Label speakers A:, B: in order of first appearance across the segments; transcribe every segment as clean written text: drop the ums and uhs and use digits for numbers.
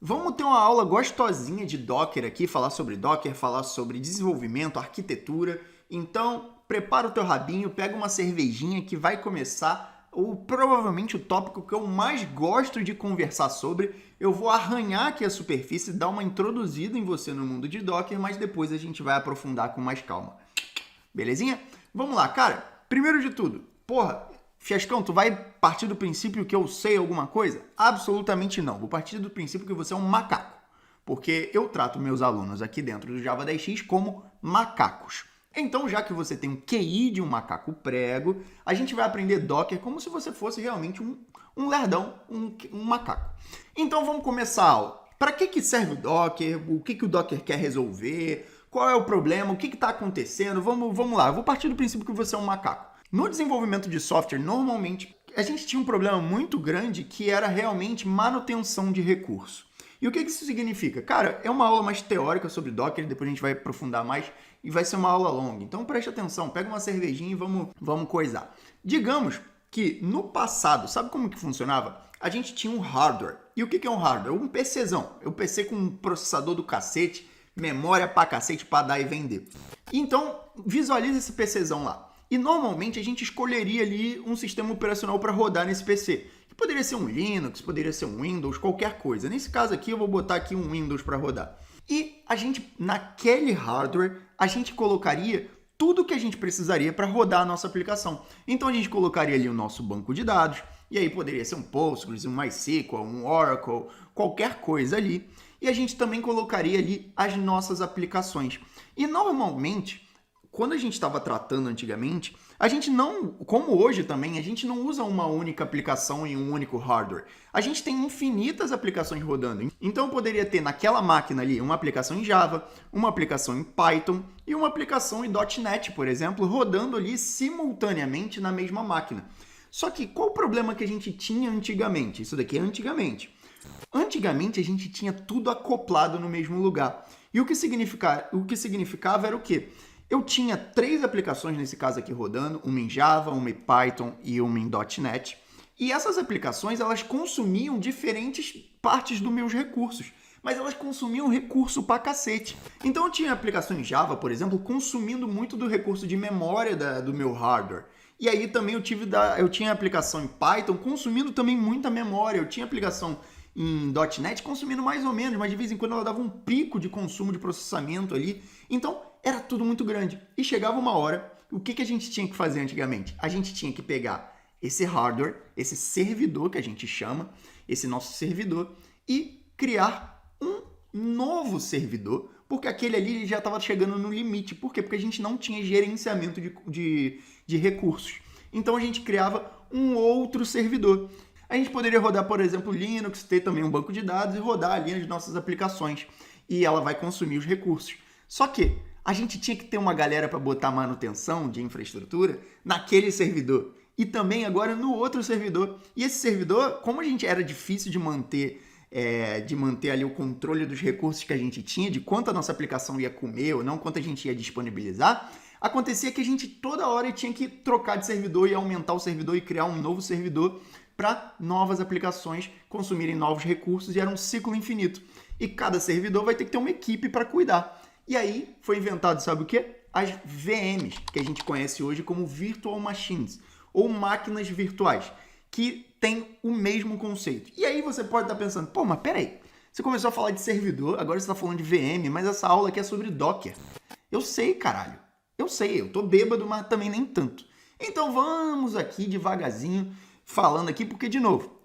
A: Vamos ter uma aula gostosinha de Docker aqui, falar sobre Docker, falar sobre desenvolvimento, arquitetura. Então, prepara o teu rabinho, pega uma cervejinha que vai começar provavelmente o tópico que eu mais gosto de conversar sobre. Eu vou arranhar aqui a superfície, dar uma introduzida em você no mundo de Docker, mas depois a gente vai aprofundar com mais calma. Belezinha? Vamos lá, cara. Primeiro de tudo, Fiascão, tu vai partir do princípio que eu sei alguma coisa? Absolutamente não. Vou partir do princípio que você é um macaco. Porque eu trato meus alunos aqui dentro do Java 10x como macacos. Então, já que você tem um QI de um macaco prego, a gente vai aprender Docker como se você fosse realmente um lerdão, um macaco. Então, vamos começar a aula. Para que serve o Docker? O que o Docker quer resolver? Qual é o problema? O que está acontecendo? Vamos lá. Eu vou partir do princípio que você é um macaco. No desenvolvimento de software, normalmente, a gente tinha um problema muito grande que era realmente manutenção de recurso. E o que isso significa? Cara, é uma aula mais teórica sobre Docker, depois a gente vai aprofundar mais e vai ser uma aula longa. Então preste atenção, pega uma cervejinha e vamos coisar. Digamos que no passado, sabe como que funcionava? A gente tinha um hardware. E o que é um hardware? Um PCzão. É um PC com um processador do cacete, memória pra cacete pra dar e vender. Então, visualiza esse PCzão lá. E normalmente a gente escolheria ali um sistema operacional para rodar nesse PC. Que poderia ser um Linux, poderia ser um Windows, qualquer coisa. Nesse caso aqui eu vou botar aqui um Windows para rodar. E a gente, naquele hardware, a gente colocaria tudo que a gente precisaria para rodar a nossa aplicação. Então a gente colocaria ali o nosso banco de dados, e aí poderia ser um Postgres, um MySQL, um Oracle, qualquer coisa ali. E a gente também colocaria ali as nossas aplicações. E normalmente, quando a gente estava tratando antigamente, a gente não, como hoje também, a gente não usa uma única aplicação em um único hardware. A gente tem infinitas aplicações rodando. Então eu poderia ter naquela máquina ali uma aplicação em Java, uma aplicação em Python e uma aplicação em .NET, por exemplo, rodando ali simultaneamente na mesma máquina. Só que qual o problema que a gente tinha antigamente? Isso daqui é antigamente. Antigamente a gente tinha tudo acoplado no mesmo lugar. E o que significava era o quê? Eu tinha 3 aplicações nesse caso aqui rodando, uma em Java, uma em Python e uma em .NET. E essas aplicações, elas consumiam diferentes partes dos meus recursos, mas elas consumiam recurso pra cacete. Então eu tinha aplicação em Java, por exemplo, consumindo muito do recurso de memória do meu hardware. E aí também eu tinha aplicação em Python consumindo também muita memória. Eu tinha aplicação em .NET consumindo mais ou menos, mas de vez em quando ela dava um pico de consumo de processamento ali. Então, era tudo muito grande. E chegava uma hora, o que a gente tinha que fazer antigamente? A gente tinha que pegar esse hardware, esse servidor que a gente chama, esse nosso servidor, e criar um novo servidor, porque aquele ali já estava chegando no limite. Por quê? Porque a gente não tinha gerenciamento de recursos. Então, a gente criava um outro servidor. A gente poderia rodar, por exemplo, Linux, ter também um banco de dados e rodar ali as nossas aplicações. E ela vai consumir os recursos. Só que a gente tinha que ter uma galera para botar manutenção de infraestrutura naquele servidor. E também agora no outro servidor. E esse servidor, como a gente era difícil de manter ali o controle dos recursos que a gente tinha, de quanto a nossa aplicação ia comer ou não, quanto a gente ia disponibilizar, acontecia que a gente toda hora tinha que trocar de servidor e aumentar o servidor e criar um novo servidor para novas aplicações consumirem novos recursos, e era um ciclo infinito. E cada servidor vai ter que ter uma equipe para cuidar. E aí foi inventado, sabe o quê? As VMs, que a gente conhece hoje como Virtual Machines, ou máquinas virtuais, que tem o mesmo conceito. E aí você pode estar pensando, mas peraí, você começou a falar de servidor, agora você está falando de VM, mas essa aula aqui é sobre Docker. Eu sei, caralho. Eu sei, eu tô bêbado, mas também nem tanto. Então vamos aqui devagarzinho, falando aqui, porque, de novo,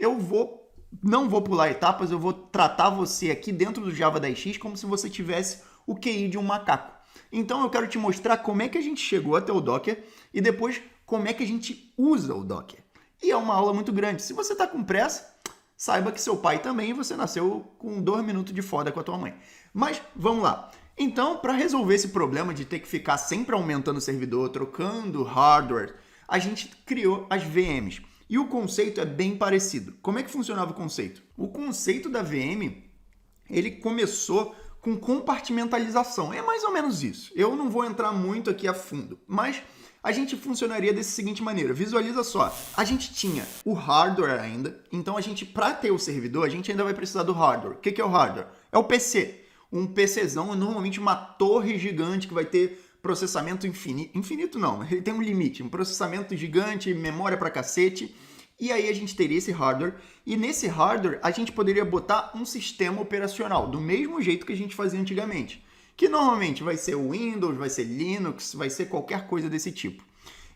A: não vou pular etapas, eu vou tratar você aqui dentro do Java 10x como se você tivesse o QI de um macaco. Então eu quero te mostrar como é que a gente chegou até o Docker e depois como é que a gente usa o Docker. E é uma aula muito grande. Se você está com pressa, saiba que seu pai também e você nasceu com 2 minutos de foda com a tua mãe. Mas vamos lá. Então, para resolver esse problema de ter que ficar sempre aumentando o servidor, trocando hardware, a gente criou as VMs. E o conceito é bem parecido. Como é que funcionava o conceito? O conceito da VM, ele começou com compartimentalização. É mais ou menos isso. Eu não vou entrar muito aqui a fundo, mas A gente funcionaria dessa seguinte maneira, visualiza só, a gente tinha o hardware ainda, então para ter o servidor, a gente ainda vai precisar do hardware. O que é o hardware? É o PC. Um PCzão é normalmente uma torre gigante que vai ter processamento infinito. Infinito não, ele tem um limite, um processamento gigante, memória pra cacete. E aí a gente teria esse hardware, e nesse hardware a gente poderia botar um sistema operacional, do mesmo jeito que a gente fazia antigamente. Que normalmente vai ser o Windows, vai ser Linux, vai ser qualquer coisa desse tipo.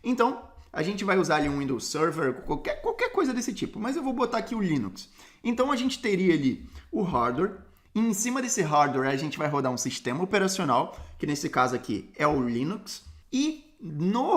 A: Então, a gente vai usar ali um Windows Server, qualquer coisa desse tipo, mas eu vou botar aqui o Linux. Então a gente teria ali o hardware, e em cima desse hardware a gente vai rodar um sistema operacional, que nesse caso aqui é o Linux, e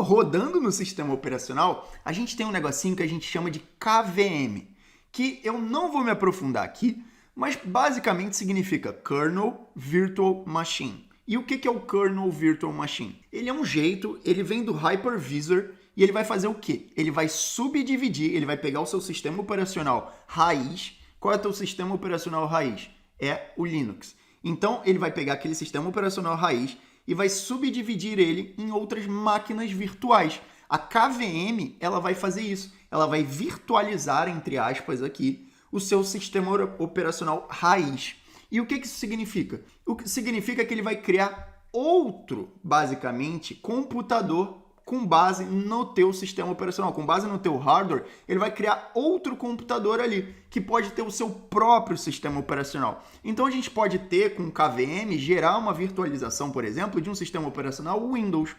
A: rodando no sistema operacional, a gente tem um negocinho que a gente chama de KVM, que eu não vou me aprofundar aqui, mas basicamente significa Kernel Virtual Machine. E o que é o Kernel Virtual Machine? Ele é um jeito, ele vem do Hypervisor e ele vai fazer o quê? Ele vai subdividir, ele vai pegar o seu sistema operacional raiz. Qual é o teu sistema operacional raiz? É o Linux. Então, ele vai pegar aquele sistema operacional raiz e vai subdividir ele em outras máquinas virtuais. A KVM, ela vai fazer isso. Ela vai virtualizar, entre aspas, aqui, o seu sistema operacional raiz. E o que isso significa? O que significa que ele vai criar outro, basicamente, computador com base no teu sistema operacional, com base no teu hardware, ele vai criar outro computador ali, que pode ter o seu próprio sistema operacional. Então a gente pode ter, com KVM, gerar uma virtualização, por exemplo, de um sistema operacional Windows.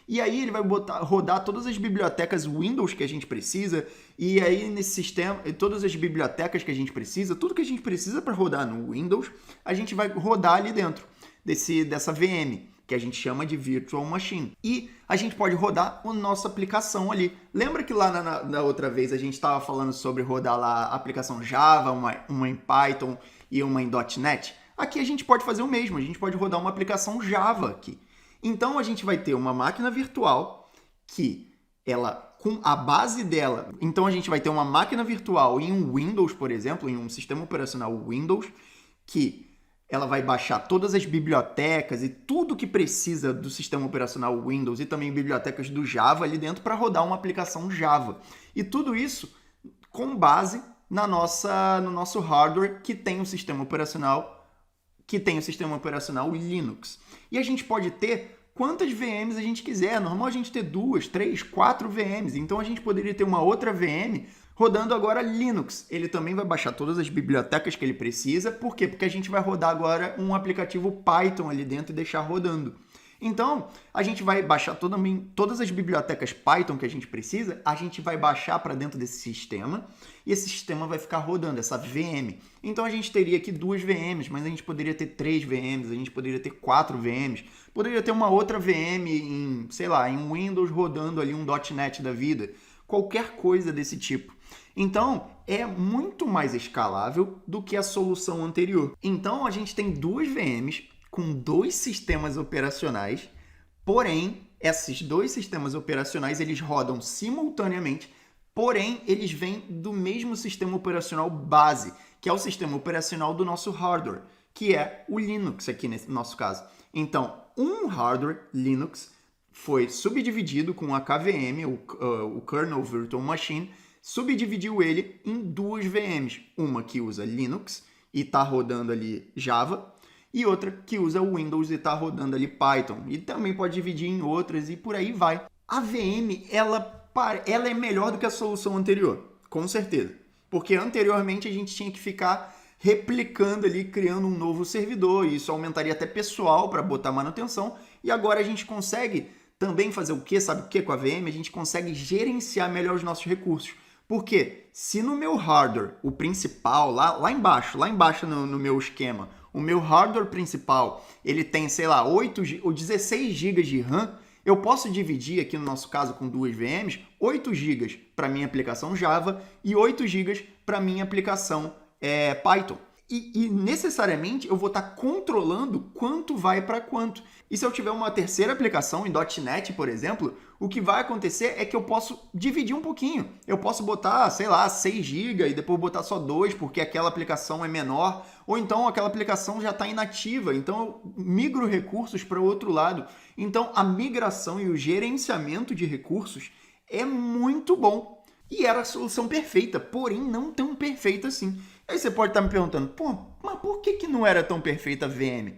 A: E aí ele vai rodar todas as bibliotecas Windows que a gente precisa, e aí nesse sistema, todas as bibliotecas que a gente precisa, tudo que a gente precisa para rodar no Windows, a gente vai rodar ali dentro dessa VM, que a gente chama de Virtual Machine. E a gente pode rodar a nossa aplicação ali. Lembra que lá na outra vez a gente estava falando sobre rodar lá a aplicação Java, uma em Python e uma em .NET? Aqui a gente pode fazer o mesmo, a gente pode rodar uma aplicação Java aqui. Então a gente vai ter uma máquina virtual que ela, com a base dela, então a gente vai ter uma máquina virtual em um Windows, por exemplo, em um sistema operacional Windows, que ela vai baixar todas as bibliotecas e tudo que precisa do sistema operacional Windows e também bibliotecas do Java ali dentro para rodar uma aplicação Java. E tudo isso com base no nosso hardware que tem o sistema operacional Linux. E a gente pode ter quantas VMs a gente quiser. É normal a gente ter 2, 3, 4 VMs. Então a gente poderia ter uma outra VM rodando agora Linux. Ele também vai baixar todas as bibliotecas que ele precisa. Por quê? Porque a gente vai rodar agora um aplicativo Python ali dentro e deixar rodando. Então, a gente vai baixar todas as bibliotecas Python que a gente precisa, a gente vai baixar para dentro desse sistema, e esse sistema vai ficar rodando, essa VM. Então, a gente teria aqui 2 VMs, mas a gente poderia ter 3 VMs, a gente poderia ter 4 VMs, poderia ter uma outra VM em Windows rodando ali um .NET da vida, qualquer coisa desse tipo. Então, é muito mais escalável do que a solução anterior. Então, a gente tem 2 VMs com 2 sistemas operacionais, porém, esses 2 sistemas operacionais eles rodam simultaneamente, porém, eles vêm do mesmo sistema operacional base, que é o sistema operacional do nosso hardware, que é o Linux aqui no nosso caso. Então, um hardware Linux foi subdividido com a KVM, o Kernel Virtual Machine, subdividiu ele em 2 VMs, uma que usa Linux e está rodando ali Java, e outra que usa o Windows e está rodando ali Python. E também pode dividir em outras e por aí vai. A VM, ela é melhor do que a solução anterior, com certeza. Porque anteriormente a gente tinha que ficar replicando ali, criando um novo servidor. E isso aumentaria até pessoal para botar manutenção. E agora a gente consegue também fazer o quê? Sabe o que com a VM? A gente consegue gerenciar melhor os nossos recursos. Porque se no meu hardware, o principal, lá embaixo no meu esquema, o meu hardware principal, ele tem, 8 ou 16 GB de RAM, eu posso dividir aqui no nosso caso com 2 VMs, 8 GB para minha aplicação Java e 8 GB para minha aplicação Python. E necessariamente eu vou estar controlando quanto vai para quanto. E se eu tiver uma terceira aplicação em .NET, por exemplo, o que vai acontecer é que eu posso dividir um pouquinho. Eu posso botar, sei lá, 6 GB e depois botar só 2 porque aquela aplicação é menor, ou então aquela aplicação já está inativa, então eu migro recursos para o outro lado. Então a migração e o gerenciamento de recursos é muito bom. E era a solução perfeita, porém não tão perfeita assim. Aí você pode estar me perguntando, pô, mas por que não era tão perfeita a VM?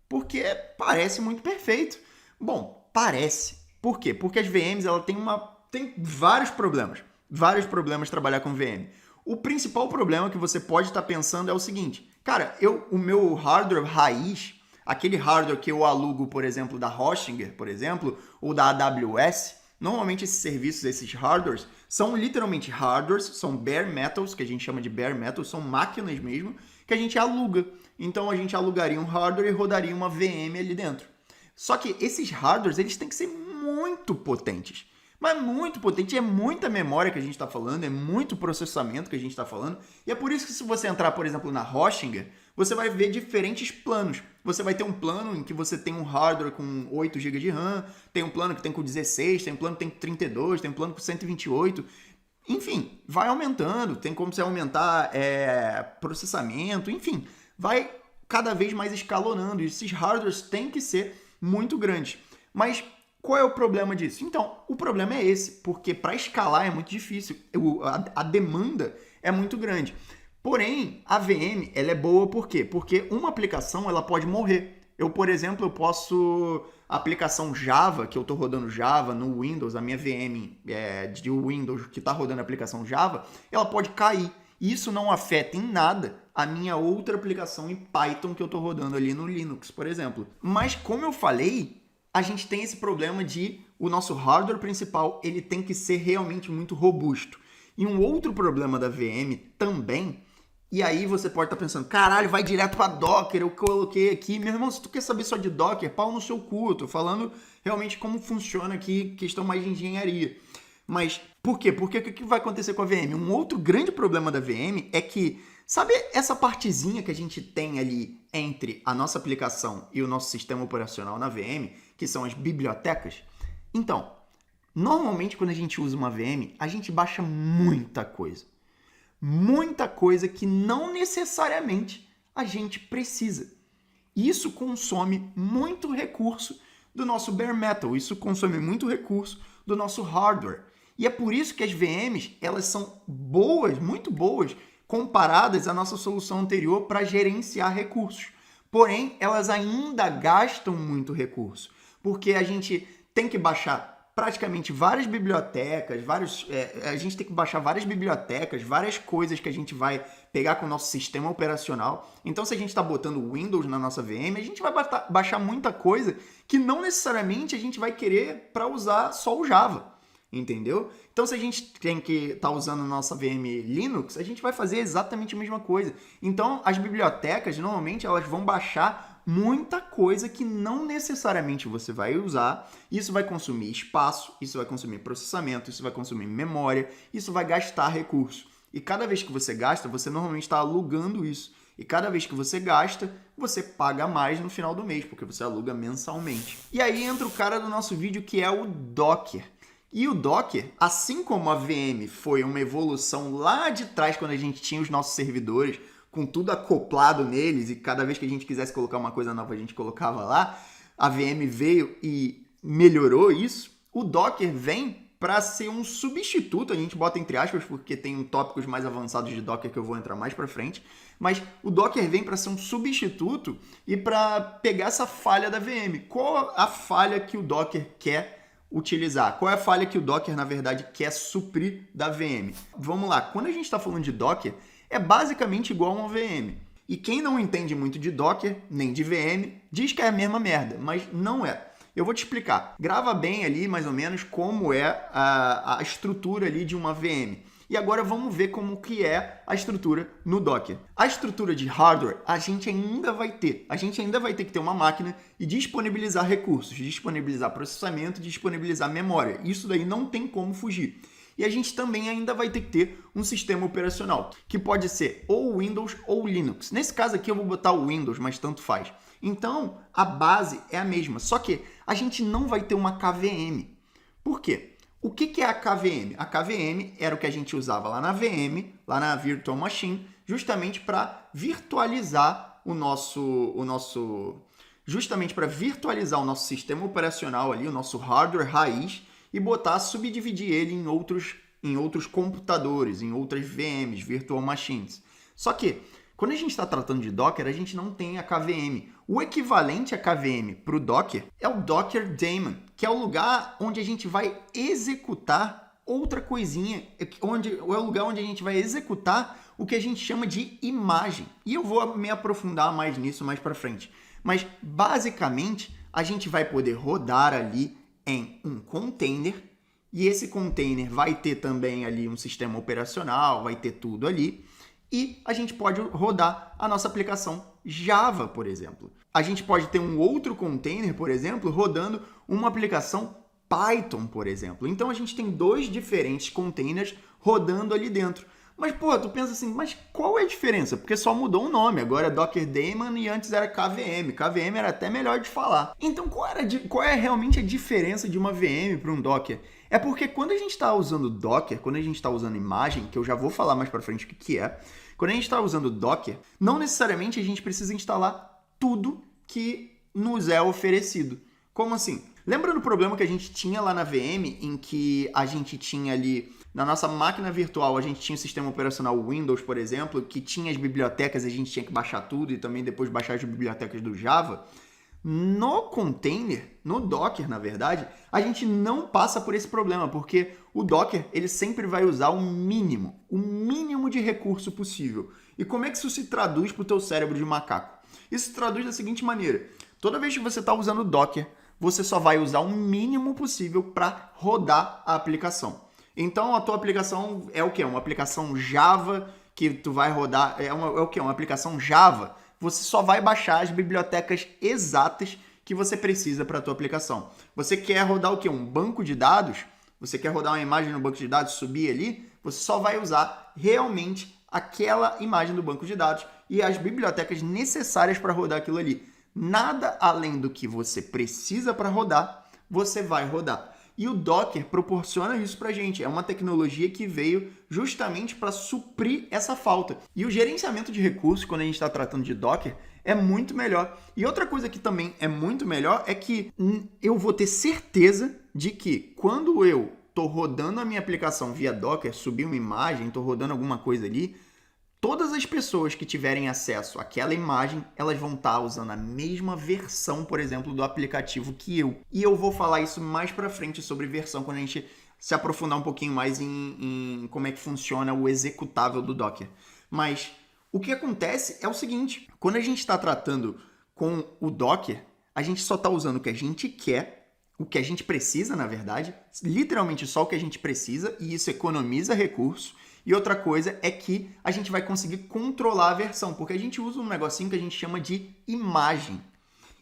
A: Porque parece muito perfeito. Bom, parece. Por quê? Porque as VMs ela tem vários problemas trabalhar com VM. O principal problema que você pode estar pensando é o seguinte, cara, o meu hardware raiz, aquele hardware que eu alugo, por exemplo, da Hostinger, por exemplo, ou da AWS, normalmente esses serviços, esses hardwares, são literalmente hardwares, são bare metals, que a gente chama de bare metals, são máquinas mesmo, que a gente aluga. Então a gente alugaria um hardware e rodaria uma VM ali dentro. Só que esses hardwares, eles têm que ser muito potentes. Mas muito potente, é muita memória que a gente está falando, é muito processamento que a gente está falando. E é por isso que se você entrar, por exemplo, na Hostinger, você vai ver diferentes planos. Você vai ter um plano em que você tem um hardware com 8 GB de RAM, tem um plano que tem com 16, tem um plano que tem com 32, tem um plano com 128. Enfim, vai aumentando, tem como você aumentar processamento, enfim, vai cada vez mais escalonando. E esses hardwares têm que ser muito grandes. Mas qual é o problema disso? Então, o problema é esse, porque para escalar é muito difícil, a demanda é muito grande. Porém, a VM ela é boa por quê? Porque uma aplicação ela pode morrer. Por exemplo, a aplicação Java, que eu estou rodando Java no Windows, a minha VM de Windows que está rodando a aplicação Java, ela pode cair. Isso não afeta em nada a minha outra aplicação em Python que eu estou rodando ali no Linux, por exemplo. Mas como eu falei, a gente tem esse problema de o nosso hardware principal ele tem que ser realmente muito robusto. E um outro problema da VM também, e aí você pode estar pensando, caralho, vai direto para Docker, eu coloquei aqui. Meu irmão, se tu quer saber só de Docker, pau no seu cu, eu tô falando realmente como funciona aqui, questão mais de engenharia. Mas por quê? Porque o que vai acontecer com a VM? Um outro grande problema da VM é que, sabe essa partezinha que a gente tem ali entre a nossa aplicação e o nosso sistema operacional na VM, que são as bibliotecas? Então, normalmente quando a gente usa uma VM, a gente baixa muita coisa. Muita coisa que não necessariamente a gente precisa. Isso consome muito recurso do nosso bare metal, isso consome muito recurso do nosso hardware. E é por isso que as VMs, elas são boas, muito boas, comparadas à nossa solução anterior para gerenciar recursos. Porém, elas ainda gastam muito recurso, porque a gente tem que baixar praticamente várias bibliotecas, a gente tem que baixar várias bibliotecas, várias coisas que a gente vai pegar com o nosso sistema operacional. Então, se a gente está botando Windows na nossa VM, a gente vai baixar muita coisa que não necessariamente a gente vai querer para usar só o Java, entendeu? Então, se a gente tem que estar usando a nossa VM Linux, a gente vai fazer exatamente a mesma coisa. Então, as bibliotecas, normalmente, elas vão baixar muita coisa que não necessariamente você vai usar. Isso vai consumir espaço, isso vai consumir processamento, isso vai consumir memória, isso vai gastar recurso. E cada vez que você gasta, você normalmente está alugando isso. E cada vez que você gasta, você paga mais no final do mês, porque você aluga mensalmente. E aí entra o cara do nosso vídeo, que é o Docker. E o Docker, assim como a VM foi uma evolução lá de trás, quando a gente tinha os nossos servidores, com tudo acoplado neles, e cada vez que a gente quisesse colocar uma coisa nova, a gente colocava lá, a VM veio e melhorou isso. O Docker vem para ser um substituto, a gente bota entre aspas, porque tem tópicos mais avançados de Docker que eu vou entrar mais para frente, mas o Docker vem para ser um substituto e para pegar essa falha da VM. Qual a falha que o Docker quer utilizar? Qual é a falha que o Docker, na verdade, quer suprir da VM? Vamos lá, quando a gente está falando de Docker, é basicamente igual a uma VM. E quem não entende muito de Docker, nem de VM, diz que é a mesma merda, mas não é. Eu vou te explicar. Grava bem ali, mais ou menos, como é a estrutura ali de uma VM. E agora vamos ver como que é a estrutura no Docker. A estrutura de hardware, a gente ainda vai ter. A gente ainda vai ter que ter uma máquina e disponibilizar recursos, disponibilizar processamento, disponibilizar memória. Isso daí não tem como fugir. E a gente também ainda vai ter que ter um sistema operacional, que pode ser ou Windows ou Linux. Nesse caso aqui eu vou botar o Windows, mas tanto faz. Então, a base é a mesma, só que a gente não vai ter uma KVM. Por quê? O que é a KVM? A KVM era o que a gente usava lá na VM, lá na Virtual Machine, justamente para virtualizar o nosso sistema operacional ali, o nosso hardware raiz, e subdividir ele em outros computadores, em outras VMs, Virtual Machines. Só que, quando a gente está tratando de Docker, a gente não tem a KVM. O equivalente a KVM para o Docker é o Docker Daemon, que é o lugar onde a gente vai executar outra coisinha, é o lugar onde a gente vai executar o que a gente chama de imagem. E eu vou me aprofundar mais nisso mais para frente. Mas, basicamente, a gente vai poder rodar ali em um container, e esse container vai ter também ali um sistema operacional, vai ter tudo ali, e a gente pode rodar a nossa aplicação Java, por exemplo. A gente pode ter um outro container, por exemplo, rodando uma aplicação Python, por exemplo. Então, a gente tem 2 diferentes containers rodando ali dentro. Mas, pô, tu pensa assim, mas qual é a diferença? Porque só mudou o nome, agora é Docker Daemon e antes era KVM. KVM era até melhor de falar. Então, qual é realmente a diferença de uma VM para um Docker? É porque quando a gente está usando Docker, quando a gente está usando imagem, que eu já vou falar mais para frente o que é, quando a gente está usando Docker, não necessariamente a gente precisa instalar tudo que nos é oferecido. Como assim? Lembra do problema que a gente tinha lá na VM, em que a gente tinha ali, na nossa máquina virtual, a gente tinha o sistema operacional Windows, por exemplo, que tinha as bibliotecas, a gente tinha que baixar tudo e também depois baixar as bibliotecas do Java? No container, no Docker, na verdade, a gente não passa por esse problema, porque o Docker ele sempre vai usar o mínimo de recurso possível. E como é que isso se traduz para o teu cérebro de macaco? Isso se traduz da seguinte maneira: toda vez que você está usando o Docker, você só vai usar o mínimo possível para rodar a aplicação. Então, a tua aplicação é o quê? Uma aplicação Java que tu vai rodar, é o quê? Uma aplicação Java. Você só vai baixar as bibliotecas exatas que você precisa para a tua aplicação. Você quer rodar o quê? Um banco de dados? Você quer rodar uma imagem no banco de dados, subir ali? Você só vai usar realmente aquela imagem do banco de dados e as bibliotecas necessárias para rodar aquilo ali. Nada além do que você precisa para rodar, você vai rodar. E o Docker proporciona isso para a gente. É uma tecnologia que veio justamente para suprir essa falta. E o gerenciamento de recursos, quando a gente está tratando de Docker, é muito melhor. E outra coisa que também é muito melhor é que eu vou ter certeza de que quando eu estou rodando a minha aplicação via Docker, subir uma imagem, estou rodando alguma coisa ali, todas as pessoas que tiverem acesso àquela imagem, elas vão estar usando a mesma versão, por exemplo, do aplicativo que eu. E eu vou falar isso mais para frente sobre versão, quando a gente se aprofundar um pouquinho mais em como é que funciona o executável do Docker. Mas o que acontece é o seguinte: quando a gente está tratando com o Docker, a gente só está usando o que a gente quer, o que a gente precisa, na verdade, literalmente só o que a gente precisa, e isso economiza recurso. E outra coisa é que a gente vai conseguir controlar a versão, porque a gente usa um negocinho que a gente chama de imagem.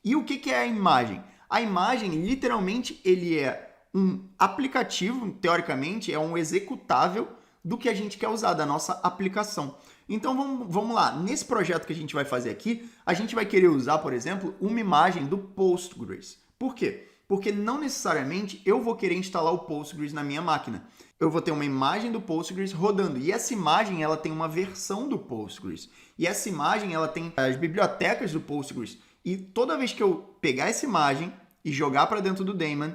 A: E o que é a imagem? A imagem, literalmente, ele é um aplicativo, teoricamente, é um executável do que a gente quer usar, da nossa aplicação. Então, vamos lá. Nesse projeto que a gente vai fazer aqui, a gente vai querer usar, por exemplo, uma imagem do Postgres. Por quê? Porque não necessariamente eu vou querer instalar o Postgres na minha máquina. Eu vou ter uma imagem do Postgres rodando. E essa imagem ela tem uma versão do Postgres. E essa imagem ela tem as bibliotecas do Postgres. E toda vez que eu pegar essa imagem e jogar para dentro do daemon,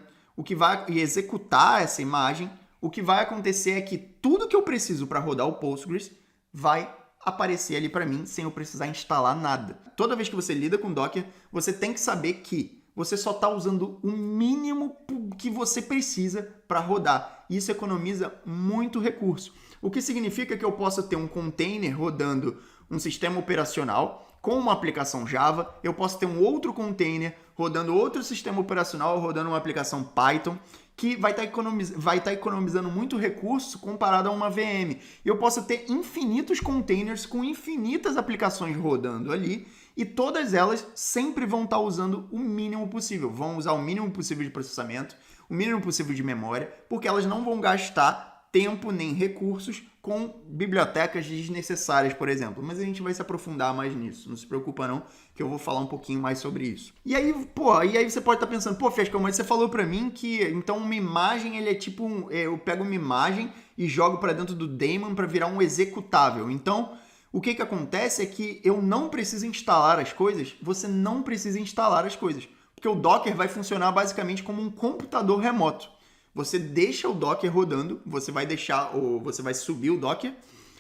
A: e executar essa imagem, o que vai acontecer é que tudo que eu preciso para rodar o Postgres vai aparecer ali para mim sem eu precisar instalar nada. Toda vez que você lida com Docker, você tem que saber que você só está usando o mínimo que você precisa para rodar. Isso economiza muito recurso. O que significa que eu posso ter um container rodando um sistema operacional com uma aplicação Java, eu posso ter um outro container rodando outro sistema operacional, rodando uma aplicação Python, que vai estar economizando muito recurso comparado a uma VM. Eu posso ter infinitos containers com infinitas aplicações rodando ali, e todas elas sempre vão estar usando o mínimo possível. Vão usar o mínimo possível de processamento, o mínimo possível de memória, porque elas não vão gastar tempo nem recursos com bibliotecas desnecessárias, por exemplo. Mas a gente vai se aprofundar mais nisso. Não se preocupa não, que eu vou falar um pouquinho mais sobre isso. E aí você pode estar pensando, Fescão, mas você falou para mim que então uma imagem, ele é tipo, eu pego uma imagem e jogo para dentro do daemon para virar um executável. Então, o que acontece é que eu não preciso instalar as coisas, você não precisa instalar as coisas. Porque o Docker vai funcionar basicamente como um computador remoto. Você deixa o Docker rodando, você vai subir o Docker,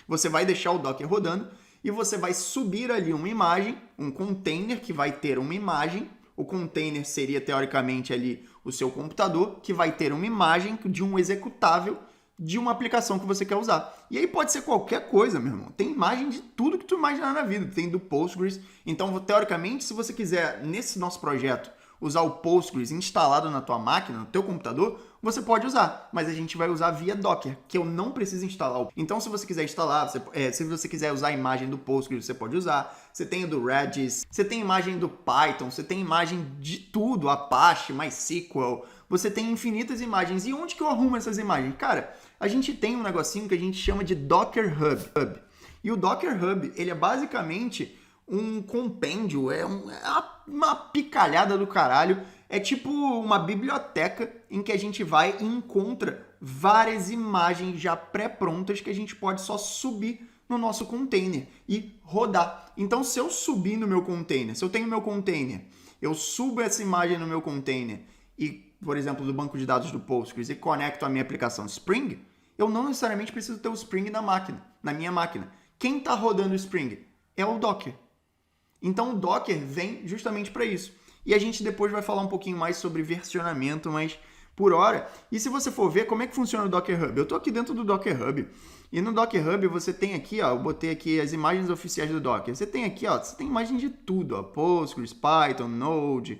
A: você vai deixar o Docker rodando e você vai subir ali uma imagem, um container que vai ter uma imagem. O container seria, teoricamente, ali o seu computador, que vai ter uma imagem de um executável de uma aplicação que você quer usar. E aí pode ser qualquer coisa, meu irmão. Tem imagem de tudo que tu imaginar na vida. Tem do Postgres. Então, teoricamente, se você quiser, nesse nosso projeto, usar o Postgres instalado na tua máquina, no teu computador, você pode usar, mas a gente vai usar via Docker, que eu não preciso instalar. Então, se você quiser instalar, se você quiser usar a imagem do Postgres, você pode usar. Você tem o do Redis, você tem imagem do Python, você tem imagem de tudo, Apache, MySQL, você tem infinitas imagens. E onde que eu arrumo essas imagens? Cara, a gente tem um negocinho que a gente chama de Docker Hub. E o Docker Hub, ele é basicamente um compêndio, uma picalhada do caralho. É tipo uma biblioteca em que a gente vai e encontra várias imagens já pré-prontas que a gente pode só subir no nosso container e rodar. Então, se eu subir no meu container, se eu tenho meu container, eu subo essa imagem no meu container e, por exemplo, do banco de dados do Postgres e conecto a minha aplicação Spring, eu não necessariamente preciso ter o Spring na minha máquina. Quem está rodando o Spring é o Docker. Então, o Docker vem justamente para isso. E a gente depois vai falar um pouquinho mais sobre versionamento, mas por hora. E se você for ver como é que funciona o Docker Hub, eu estou aqui dentro do Docker Hub. E no Docker Hub você tem aqui, ó, eu botei aqui as imagens oficiais do Docker. Você tem aqui, ó, você tem imagem de tudo, ó, Postgres, Python, Node,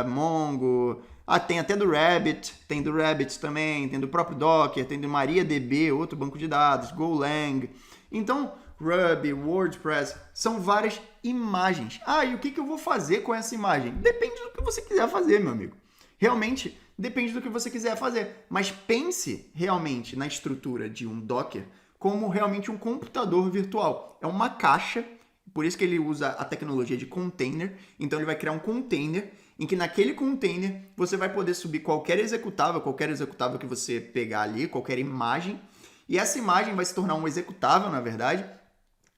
A: Mongo. Tem até do Rabbit, tem do Rabbit também, tem do próprio Docker, tem do MariaDB, outro banco de dados, Golang. Então, Ruby, WordPress, são várias imagens. E o que eu vou fazer com essa imagem? Depende do que você quiser fazer, meu amigo. Realmente, depende do que você quiser fazer. Mas pense realmente na estrutura de um Docker como realmente um computador virtual. É uma caixa, por isso que ele usa a tecnologia de container. Então, ele vai criar um container em que naquele container você vai poder subir qualquer executável que você pegar ali, qualquer imagem. E essa imagem vai se tornar um executável, na verdade.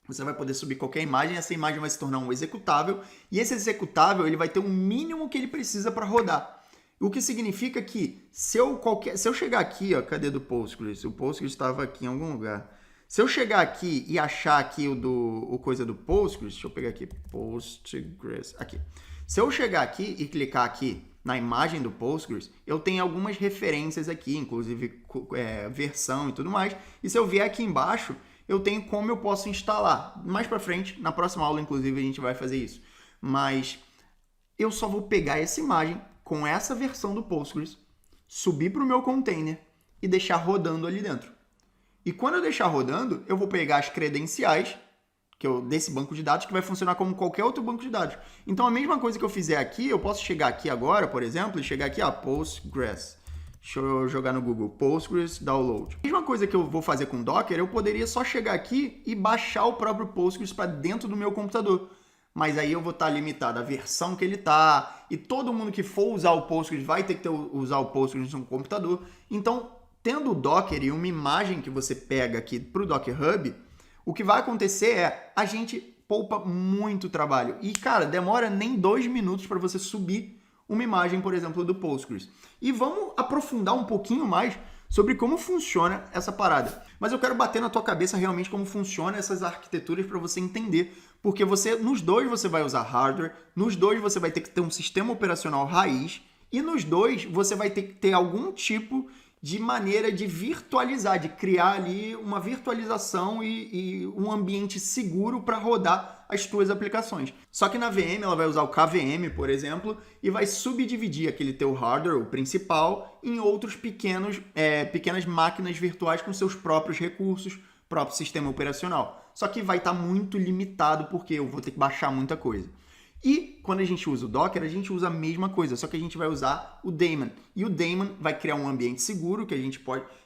A: Você vai poder subir qualquer imagem, essa imagem vai se tornar um executável, e esse executável ele vai ter o mínimo que ele precisa para rodar. O que significa que se eu chegar aqui, ó, cadê do Postgres? O Postgres estava aqui em algum lugar. Se eu chegar aqui e achar aqui o coisa do Postgres, deixa eu pegar aqui, Postgres, aqui. Se eu chegar aqui e clicar aqui na imagem do Postgres, eu tenho algumas referências aqui, inclusive versão e tudo mais. E se eu vier aqui embaixo, eu tenho como eu posso instalar. Mais para frente, na próxima aula, inclusive, a gente vai fazer isso. Mas eu só vou pegar essa imagem com essa versão do Postgres, subir para o meu container e deixar rodando ali dentro. E quando eu deixar rodando, eu vou pegar as credenciais desse banco de dados, que vai funcionar como qualquer outro banco de dados. Então, a mesma coisa que eu fizer aqui, eu posso chegar aqui agora, por exemplo, e chegar aqui, Postgres. Deixa eu jogar no Google, Postgres Download. A mesma coisa que eu vou fazer com Docker, eu poderia só chegar aqui e baixar o próprio Postgres para dentro do meu computador. Mas aí eu vou estar limitado à versão que ele está, e todo mundo que for usar o Postgres vai ter que usar o Postgres no computador. Então, tendo o Docker e uma imagem que você pega aqui para o Docker Hub, o que vai acontecer é a gente poupa muito trabalho. E, cara, demora nem 2 minutos para você subir uma imagem, por exemplo, do Postgres. E vamos aprofundar um pouquinho mais sobre como funciona essa parada. Mas eu quero bater na tua cabeça realmente como funciona essas arquiteturas para você entender. Porque nos dois você vai usar hardware, nos dois você vai ter que ter um sistema operacional raiz, e nos dois você vai ter que ter algum tipo de maneira de virtualizar, de criar ali uma virtualização e um ambiente seguro para rodar as tuas aplicações. Só que na VM ela vai usar o KVM, por exemplo, e vai subdividir aquele teu hardware, o principal, em outros pequenas máquinas virtuais com seus próprios recursos, próprio sistema operacional. Só que vai estar muito limitado porque eu vou ter que baixar muita coisa. E quando a gente usa o Docker, a gente usa a mesma coisa, só que a gente vai usar o daemon. E o daemon vai criar um ambiente seguro,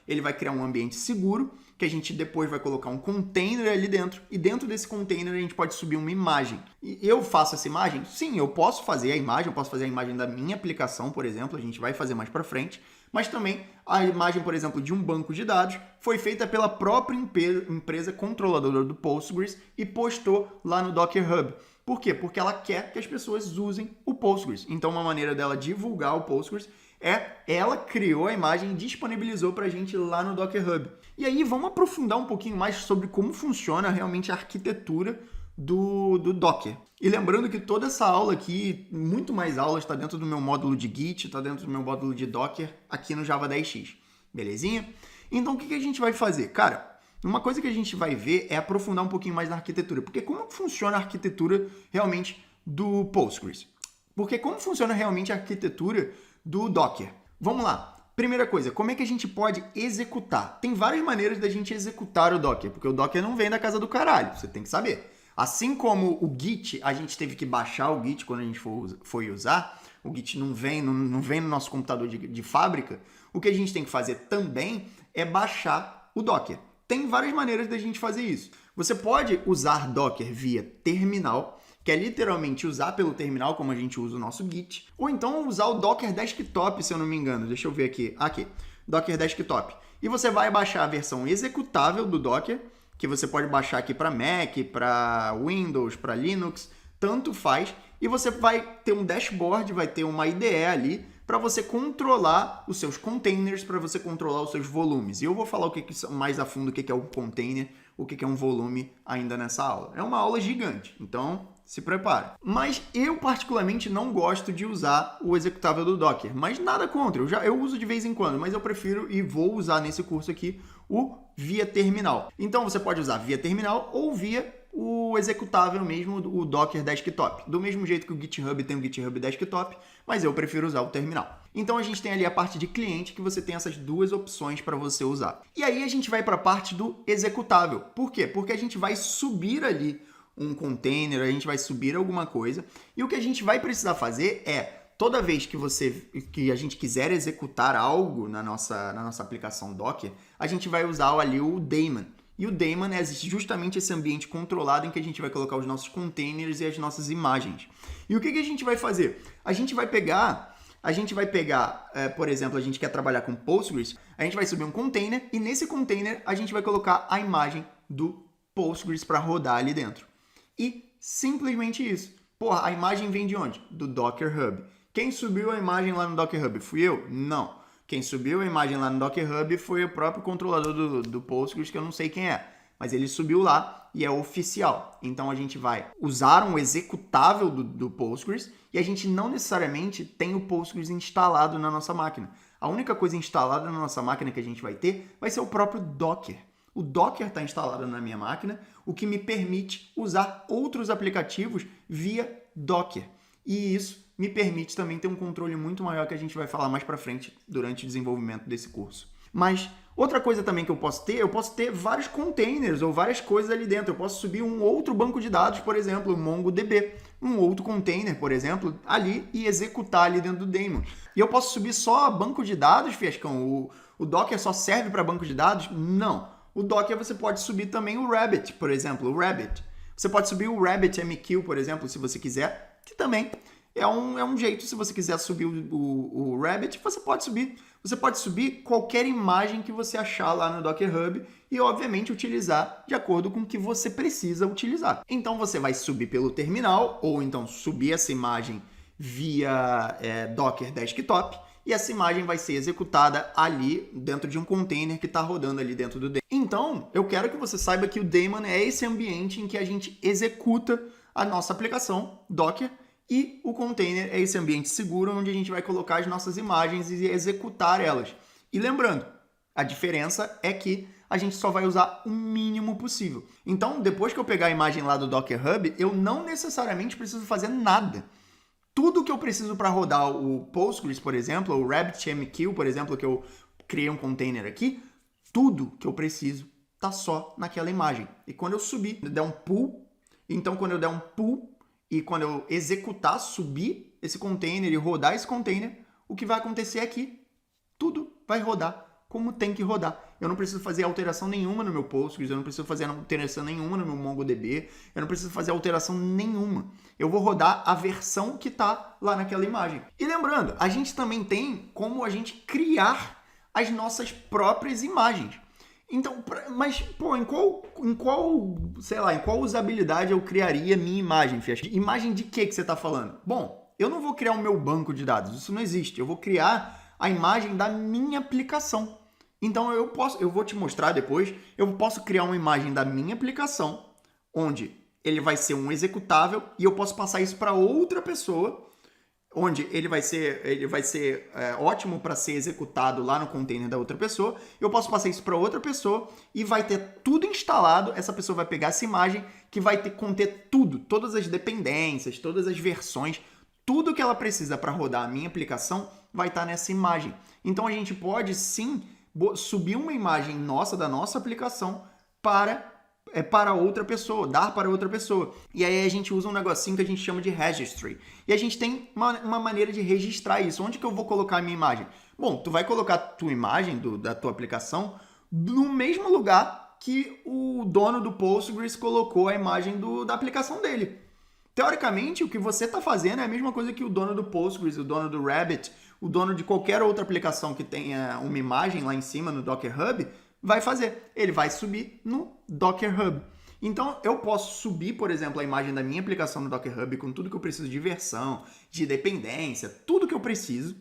A: ele vai criar um ambiente seguro, que a gente depois vai colocar um container ali dentro, e dentro desse container a gente pode subir uma imagem. E eu faço essa imagem? Sim, eu posso fazer a imagem, eu posso fazer a imagem da minha aplicação, por exemplo, a gente vai fazer mais para frente, mas também a imagem, por exemplo, de um banco de dados foi feita pela própria empresa controladora do Postgres e postou lá no Docker Hub. Por quê? Porque ela quer que as pessoas usem o Postgres. Então, uma maneira dela divulgar o Postgres é ela criou a imagem e disponibilizou para a gente lá no Docker Hub. E aí, vamos aprofundar um pouquinho mais sobre como funciona realmente a arquitetura do Docker. E lembrando que toda essa aula aqui, muito mais aulas, está dentro do meu módulo de Git, está dentro do meu módulo de Docker aqui no Java 10x. Belezinha? Então, o que a gente vai fazer? Cara, uma coisa que a gente vai ver é aprofundar um pouquinho mais na arquitetura. Porque como funciona a arquitetura realmente do Postgres? Porque como funciona realmente a arquitetura do Docker? Vamos lá. Primeira coisa, como é que a gente pode executar? Tem várias maneiras da gente executar o Docker, porque o Docker não vem da casa do caralho, você tem que saber. Assim como o Git, a gente teve que baixar o Git quando a gente foi usar, o Git não vem no nosso computador de fábrica, o que a gente tem que fazer também é baixar o Docker. Tem várias maneiras da gente fazer isso. Você pode usar Docker via terminal, que é literalmente usar pelo terminal, como a gente usa o nosso Git, ou então usar o Docker Desktop, se eu não me engano. Deixa eu ver aqui, Docker Desktop. E você vai baixar a versão executável do Docker, que você pode baixar aqui para Mac, para Windows, para Linux, tanto faz. E você vai ter um dashboard, vai ter uma IDE ali, para você controlar os seus containers, para você controlar os seus volumes. E eu vou falar mais a fundo o que é um container, o que é um volume ainda nessa aula. É uma aula gigante, então se prepare. Mas eu particularmente não gosto de usar o executável do Docker, mas nada contra, eu uso de vez em quando, mas eu prefiro e vou usar nesse curso aqui o via terminal. Então você pode usar via terminal ou via o executável mesmo, o Docker Desktop. Do mesmo jeito que o GitHub tem o GitHub Desktop, mas eu prefiro usar o terminal. Então a gente tem ali a parte de cliente, que você tem essas duas opções para você usar. E aí a gente vai para a parte do executável. Por quê? Porque a gente vai subir ali um container, a gente vai subir alguma coisa, e o que a gente vai precisar fazer é, toda vez que a gente quiser executar algo na nossa aplicação Docker, a gente vai usar ali o daemon. E o daemon é justamente esse ambiente controlado em que a gente vai colocar os nossos containers e as nossas imagens. E o que a gente vai fazer? A gente vai pegar, por exemplo, a gente quer trabalhar com Postgres, a gente vai subir um container e nesse container a gente vai colocar a imagem do Postgres para rodar ali dentro. E simplesmente isso. Porra, a imagem vem de onde? Do Docker Hub. Quem subiu a imagem lá no Docker Hub? Fui eu? Não. Quem subiu a imagem lá no Docker Hub foi o próprio controlador do Postgres, que eu não sei quem é. Mas ele subiu lá e é oficial. Então a gente vai usar um executável do Postgres e a gente não necessariamente tem o Postgres instalado na nossa máquina. A única coisa instalada na nossa máquina que a gente vai ter vai ser o próprio Docker. O Docker está instalado na minha máquina, o que me permite usar outros aplicativos via Docker. E isso me permite também ter um controle muito maior que a gente vai falar mais para frente durante o desenvolvimento desse curso. Mas outra coisa também que eu posso ter vários containers ou várias coisas ali dentro. Eu posso subir um outro banco de dados, por exemplo, o MongoDB, um outro container, por exemplo, ali e executar ali dentro do daemon. E eu posso subir só banco de dados, Fiascão? O Docker só serve para banco de dados? Não. O Docker você pode subir também o Rabbit, por exemplo, o Rabbit. Você pode subir o RabbitMQ, por exemplo, se você quiser, que também é um jeito. Se você quiser subir o Rabbit, você pode subir. Você pode subir qualquer imagem que você achar lá no Docker Hub e, obviamente, utilizar de acordo com o que você precisa utilizar. Então, você vai subir pelo terminal ou então subir essa imagem via Docker Desktop e essa imagem vai ser executada ali dentro de um container que está rodando ali dentro do daemon. Então, eu quero que você saiba que o daemon é esse ambiente em que a gente executa a nossa aplicação Docker e o container é esse ambiente seguro onde a gente vai colocar as nossas imagens e executar elas. E lembrando, a diferença é que a gente só vai usar o mínimo possível. Então, depois que eu pegar a imagem lá do Docker Hub, eu não necessariamente preciso fazer nada. Tudo que eu preciso para rodar o Postgres, por exemplo, o RabbitMQ, por exemplo, que eu criei um container aqui, tudo que eu preciso está só naquela imagem. E quando eu subir, der um pull, então quando eu der um pull, e quando eu executar, subir esse container e rodar esse container, o que vai acontecer é que tudo vai rodar como tem que rodar. Eu não preciso fazer alteração nenhuma no meu Postgres, eu não preciso fazer alteração nenhuma no meu MongoDB, eu não preciso fazer alteração nenhuma. Eu vou rodar a versão que está lá naquela imagem. E lembrando, a gente também tem como a gente criar as nossas próprias imagens. Então, mas, pô, em qual usabilidade eu criaria minha imagem, Fiasco? Imagem de que você está falando? Bom, eu não vou criar o meu banco de dados, isso não existe. Eu vou criar a imagem da minha aplicação. Então, eu vou te mostrar depois, eu posso criar uma imagem da minha aplicação, onde ele vai ser um executável, e eu posso passar isso para outra pessoa, onde ele vai ser ótimo para ser executado lá no container da outra pessoa. Eu posso passar isso para outra pessoa e vai ter tudo instalado. Essa pessoa vai pegar essa imagem que vai conter tudo, todas as dependências, todas as versões, tudo que ela precisa para rodar a minha aplicação vai estar nessa imagem. Então a gente pode sim subir uma imagem nossa, da nossa aplicação, para outra pessoa, dar para outra pessoa. E aí a gente usa um negocinho que a gente chama de registry. E a gente tem uma maneira de registrar isso. Onde que eu vou colocar a minha imagem? Bom, tu vai colocar a tua imagem da tua aplicação no mesmo lugar que o dono do Postgres colocou a imagem da aplicação dele. Teoricamente, o que você está fazendo é a mesma coisa que o dono do Postgres, o dono do Rabbit, o dono de qualquer outra aplicação que tenha uma imagem lá em cima no Docker Hub, vai fazer. Ele vai subir no Docker Hub. Então, eu posso subir, por exemplo, a imagem da minha aplicação no Docker Hub com tudo que eu preciso de versão, de dependência, tudo que eu preciso,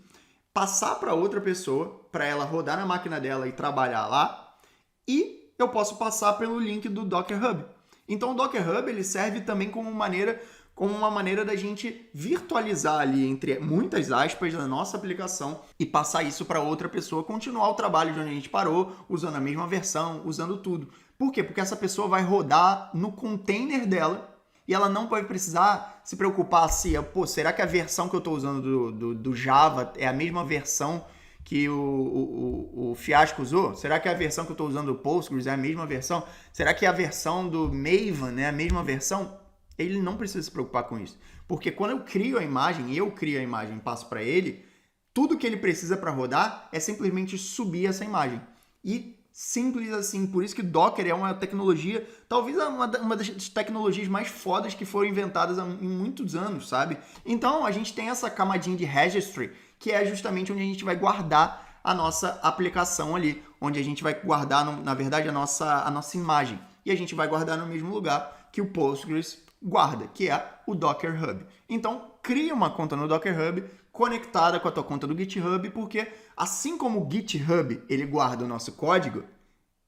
A: passar para outra pessoa, para ela rodar na máquina dela e trabalhar lá, e eu posso passar pelo link do Docker Hub. Então, o Docker Hub ele serve também como uma maneira da gente virtualizar ali, entre muitas aspas, da nossa aplicação e passar isso para outra pessoa, continuar o trabalho de onde a gente parou, usando a mesma versão, usando tudo. Por quê? Porque essa pessoa vai rodar no container dela e ela não vai precisar se preocupar se, será que a versão que eu estou usando do Java é a mesma versão que o Fiasco usou? Será que a versão que eu estou usando do Postgres é a mesma versão? Será que a versão do Maven é a mesma versão? Ele não precisa se preocupar com isso. Porque quando eu crio a imagem e passo para ele, tudo que ele precisa para rodar é simplesmente subir essa imagem. E simples assim. Por isso que Docker é uma tecnologia, talvez uma das tecnologias mais fodas que foram inventadas em muitos anos, sabe? Então, a gente tem essa camadinha de registry, que é justamente onde a gente vai guardar a nossa aplicação ali, onde a gente vai guardar, na verdade, a nossa imagem. E a gente vai guardar no mesmo lugar que o Postgres guarda, que é o Docker Hub. Então, cria uma conta no Docker Hub conectada com a tua conta do GitHub, porque assim como o GitHub ele guarda o nosso código,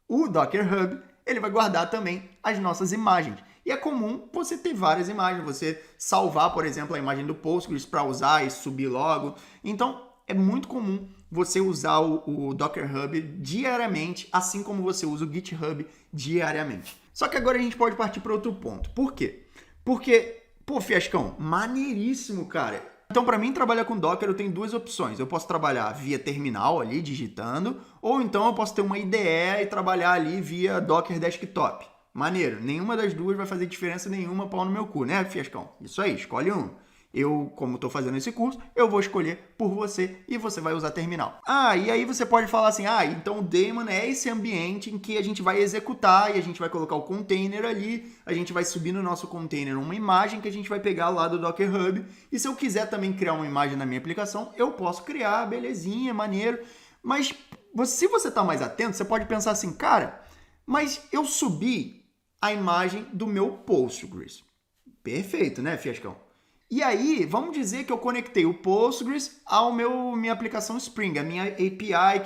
A: o Docker Hub ele vai guardar também as nossas imagens. E é comum você ter várias imagens, você salvar, por exemplo, a imagem do Postgres para usar e subir logo. Então, é muito comum você usar o Docker Hub diariamente, assim como você usa o GitHub diariamente. Só que agora a gente pode partir para outro ponto. Por quê? Porque, Fiascão, maneiríssimo, cara. Então, para mim, trabalhar com Docker, eu tenho duas opções. Eu posso trabalhar via terminal ali, digitando, ou então eu posso ter uma IDE e trabalhar ali via Docker Desktop. Maneiro. Nenhuma das duas vai fazer diferença nenhuma, pau no meu cu, né, Fiascão? Isso aí, escolhe um. Eu, como estou fazendo esse curso, eu vou escolher por você e você vai usar terminal. E aí você pode falar assim, então o daemon é esse ambiente em que a gente vai executar e a gente vai colocar o container ali, a gente vai subir no nosso container uma imagem que a gente vai pegar lá do Docker Hub, e se eu quiser também criar uma imagem na minha aplicação, eu posso criar, belezinha, maneiro. Mas se você está mais atento, você pode pensar assim, cara, mas eu subi a imagem do meu Postgres. Perfeito, né, Fiascão? E aí, vamos dizer que eu conectei o Postgres minha aplicação Spring, a minha API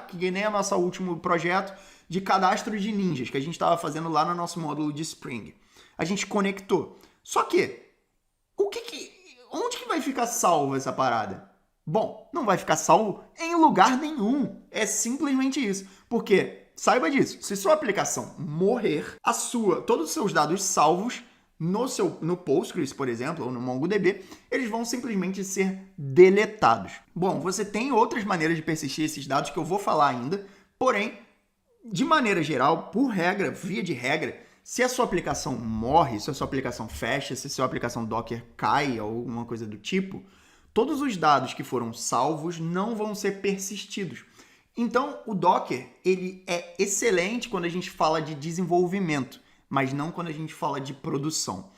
A: que nem o nosso último projeto de cadastro de ninjas que a gente estava fazendo lá no nosso módulo de Spring. A gente conectou. Só que, onde que vai ficar salvo essa parada? Bom, não vai ficar salvo em lugar nenhum. É simplesmente isso. Porque, saiba disso, se sua aplicação morrer, todos os seus dados salvos no Postgres, por exemplo, ou no MongoDB, eles vão simplesmente ser deletados. Bom, você tem outras maneiras de persistir esses dados que eu vou falar ainda, porém, de maneira geral, via de regra, se a sua aplicação morre, se a sua aplicação fecha, se a sua aplicação Docker cai ou alguma coisa do tipo, todos os dados que foram salvos não vão ser persistidos. Então, o Docker, ele é excelente quando a gente fala de desenvolvimento, mas não quando a gente fala de produção.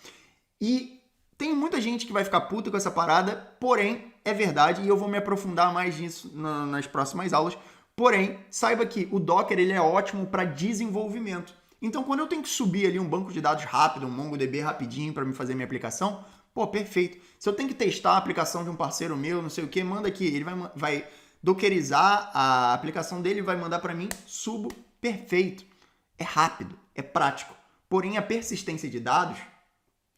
A: E tem muita gente que vai ficar puta com essa parada, porém, é verdade, e eu vou me aprofundar mais nisso nas próximas aulas. Porém, saiba que o Docker ele é ótimo para desenvolvimento. Então, quando eu tenho que subir ali um banco de dados rápido, um MongoDB rapidinho para me fazer minha aplicação, pô, perfeito. Se eu tenho que testar a aplicação de um parceiro meu, não sei o que, manda aqui. Ele vai dockerizar a aplicação dele, vai mandar para mim, subo, perfeito. É rápido, é prático. Porém, a persistência de dados,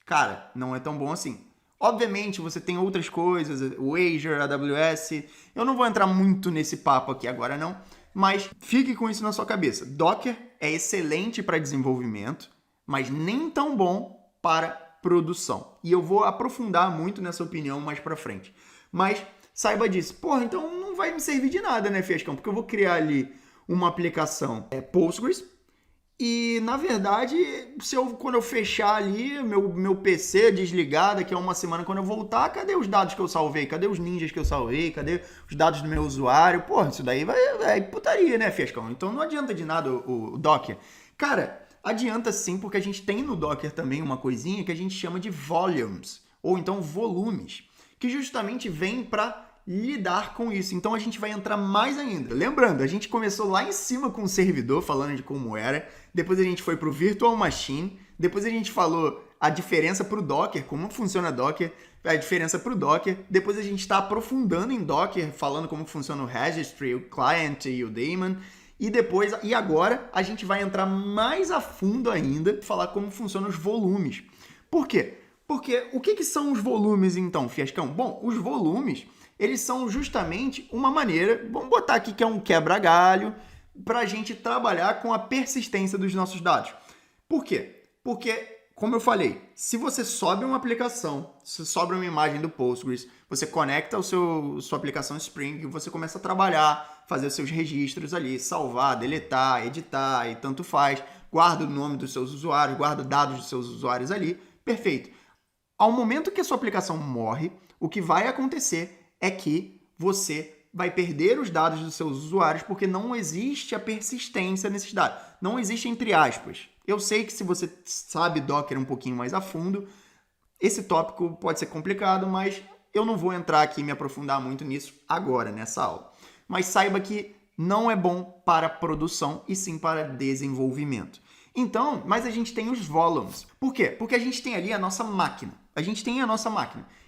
A: cara, não é tão bom assim. Obviamente, você tem outras coisas, o Azure, a AWS. Eu não vou entrar muito nesse papo aqui agora, não. Mas fique com isso na sua cabeça. Docker é excelente para desenvolvimento, mas nem tão bom para produção. E eu vou aprofundar muito nessa opinião mais para frente. Mas saiba disso. Porra, então não vai me servir de nada, né, Fiascão? Porque eu vou criar ali uma aplicação Postgres. E, na verdade, quando eu fechar ali, meu PC desligar daqui a uma semana, quando eu voltar, cadê os dados que eu salvei? Cadê os ninjas que eu salvei? Cadê os dados do meu usuário? Porra, isso daí vai putaria, né, Fiascão? Então não adianta de nada o Docker. Cara, adianta sim, porque a gente tem no Docker também uma coisinha que a gente chama de volumes, ou então volumes, que justamente vem para lidar com isso. Então a gente vai entrar mais ainda. Lembrando, a gente começou lá em cima com o servidor, falando de como era, depois a gente foi para o Virtual Machine, depois a gente falou a diferença para o Docker, como funciona Docker, a diferença para o Docker, depois a gente está aprofundando em Docker, falando como funciona o Registry, o Client e o Daemon, e agora a gente vai entrar mais a fundo ainda, falar como funcionam os volumes. Por quê? Porque o que são os volumes então, Fiascão? Bom, os volumes eles são justamente uma maneira, vamos botar aqui que é um quebra-galho, para a gente trabalhar com a persistência dos nossos dados. Por quê? Porque, como eu falei, se você sobe uma aplicação, se sobe uma imagem do Postgres, você conecta sua aplicação Spring, você começa a trabalhar, fazer os seus registros ali, salvar, deletar, editar e tanto faz, guarda o nome dos seus usuários, guarda dados dos seus usuários ali, perfeito. Ao momento que a sua aplicação morre, o que vai acontecer é que você vai perder os dados dos seus usuários porque não existe a persistência nesses dados. Não existe entre aspas. Eu sei que se você sabe Docker um pouquinho mais a fundo, esse tópico pode ser complicado, mas eu não vou entrar aqui e me aprofundar muito nisso agora, nessa aula. Mas saiba que não é bom para produção e sim para desenvolvimento. Então, mas a gente tem os volumes. Por quê? Porque a gente tem ali a nossa máquina.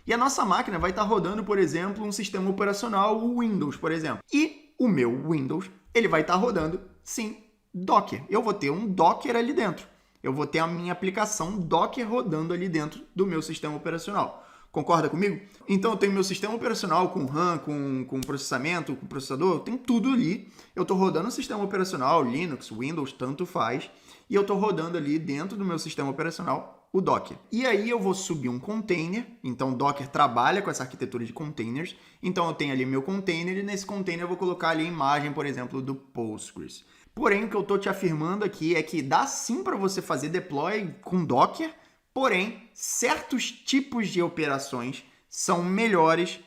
A: E a nossa máquina vai estar rodando, por exemplo, um sistema operacional, o Windows, por exemplo. E o meu Windows, ele vai estar rodando, sim, Docker. Eu vou ter um Docker ali dentro. Eu vou ter a minha aplicação Docker rodando ali dentro do meu sistema operacional. Concorda comigo? Então eu tenho meu sistema operacional com RAM, com processamento, com processador, tem tudo ali. Eu estou rodando o sistema operacional, Linux, Windows, tanto faz. E eu estou rodando ali dentro do meu sistema operacional o Docker. E aí eu vou subir um container, então o Docker trabalha com essa arquitetura de containers, então eu tenho ali meu container e nesse container eu vou colocar ali a imagem, por exemplo, do Postgres. Porém, o que eu estou te afirmando aqui é que dá sim para você fazer deploy com Docker, porém, certos tipos de operações são melhores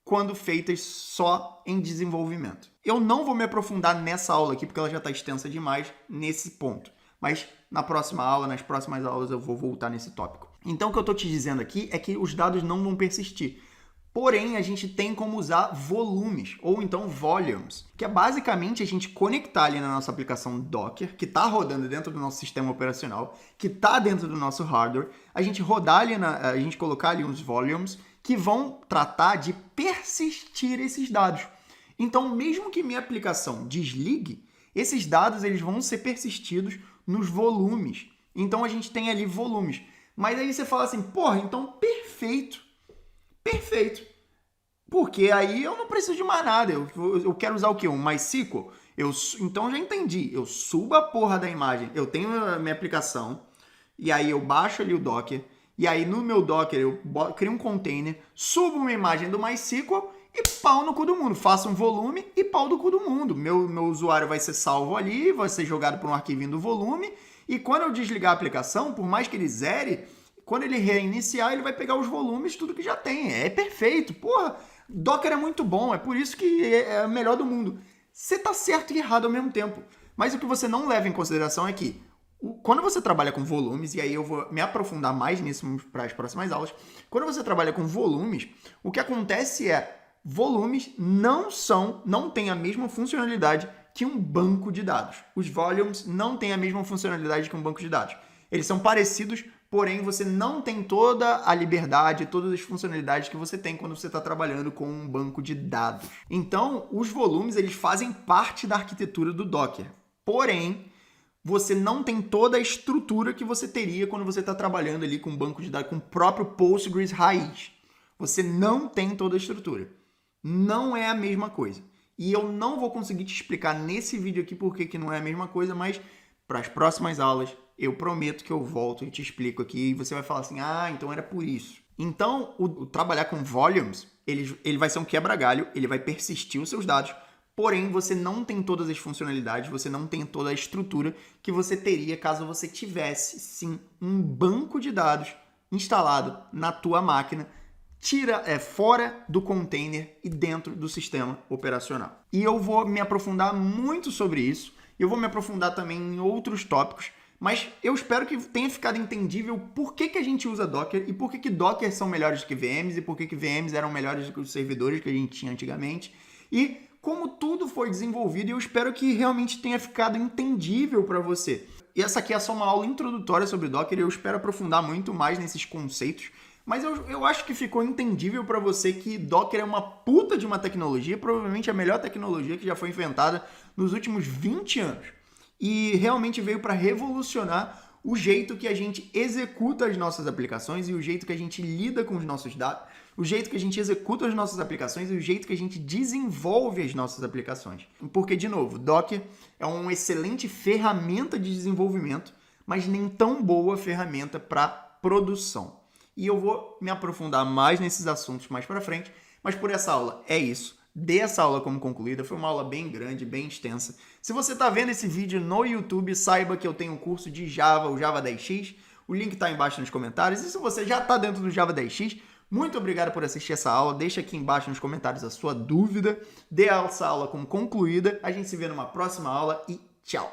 A: quando feitas só em desenvolvimento. Eu não vou me aprofundar nessa aula aqui, porque ela já está extensa demais nesse ponto. Mas na próxima aula, nas próximas aulas, eu vou voltar nesse tópico. Então, o que eu estou te dizendo aqui é que os dados não vão persistir. Porém, a gente tem como usar volumes, ou então volumes, que é basicamente a gente conectar ali na nossa aplicação Docker, que está rodando dentro do nosso sistema operacional, que está dentro do nosso hardware, a gente rodar ali, a gente colocar ali uns volumes que vão tratar de persistir esses dados. Então, mesmo que minha aplicação desligue, esses dados eles vão ser persistidos nos volumes. Então, a gente tem ali volumes. Mas aí você fala assim, porra, então perfeito. Perfeito. Porque aí eu não preciso de mais nada. Eu quero usar o quê? Um MySQL? Então, já entendi. Eu subo a porra da imagem. Eu tenho a minha aplicação. E aí eu baixo ali o Docker. E aí no meu Docker eu crio um container. Subo uma imagem do MySQL. E pau no cu do mundo. Faço um volume e pau do cu do mundo. Meu usuário vai ser salvo ali, vai ser jogado para um arquivinho do volume E quando eu desligar a aplicação, por mais que ele zere, quando ele reiniciar, ele vai pegar os volumes, tudo que já tem. É perfeito. Porra, Docker é muito bom, é por isso que é o melhor do mundo. Você tá certo e errado ao mesmo tempo. Mas o que você não leva em consideração é que quando você trabalha com volumes, e aí eu vou me aprofundar mais nisso para as próximas aulas, quando você trabalha com volumes, o que acontece é volumes não têm a mesma funcionalidade que um banco de dados. Os volumes não têm a mesma funcionalidade que um banco de dados. Eles são parecidos, porém você não tem toda a liberdade, todas as funcionalidades que você tem quando você está trabalhando com um banco de dados. Então, os volumes eles fazem parte da arquitetura do Docker. Porém, você não tem toda a estrutura que você teria quando você está trabalhando ali com um banco de dados, com o próprio Postgres raiz. Você não tem toda a estrutura. Não é a mesma coisa. E eu não vou conseguir te explicar nesse vídeo aqui por que não é a mesma coisa, mas para as próximas aulas eu prometo que eu volto e te explico aqui e você vai falar assim, então era por isso. Então, o trabalhar com volumes, ele vai ser um quebra-galho, ele vai persistir os seus dados, porém você não tem todas as funcionalidades, você não tem toda a estrutura que você teria caso você tivesse, sim, um banco de dados instalado na tua máquina, fora do container e dentro do sistema operacional. E eu vou me aprofundar muito sobre isso, eu vou me aprofundar também em outros tópicos, mas eu espero que tenha ficado entendível por que a gente usa Docker e por que Docker são melhores que VMs e por que VMs eram melhores do que os servidores que a gente tinha antigamente e como tudo foi desenvolvido, e eu espero que realmente tenha ficado entendível para você. E essa aqui é só uma aula introdutória sobre Docker e eu espero aprofundar muito mais nesses conceitos. Mas eu acho que ficou entendível para você que Docker é uma puta de uma tecnologia, provavelmente a melhor tecnologia que já foi inventada nos últimos 20 anos. E realmente veio para revolucionar o jeito que a gente executa as nossas aplicações e o jeito que a gente lida com os nossos dados, o jeito que a gente executa as nossas aplicações e o jeito que a gente desenvolve as nossas aplicações. Porque, de novo, Docker é uma excelente ferramenta de desenvolvimento, mas nem tão boa ferramenta para produção. E eu vou me aprofundar mais nesses assuntos mais para frente, mas por essa aula é isso. Dê essa aula como concluída, foi uma aula bem grande, bem extensa. Se você está vendo esse vídeo no YouTube, saiba que eu tenho um curso de Java, o Java 10x, o link está embaixo nos comentários. E se você já está dentro do Java 10x, muito obrigado por assistir essa aula, deixa aqui embaixo nos comentários a sua dúvida, dê essa aula como concluída, a gente se vê numa próxima aula e tchau!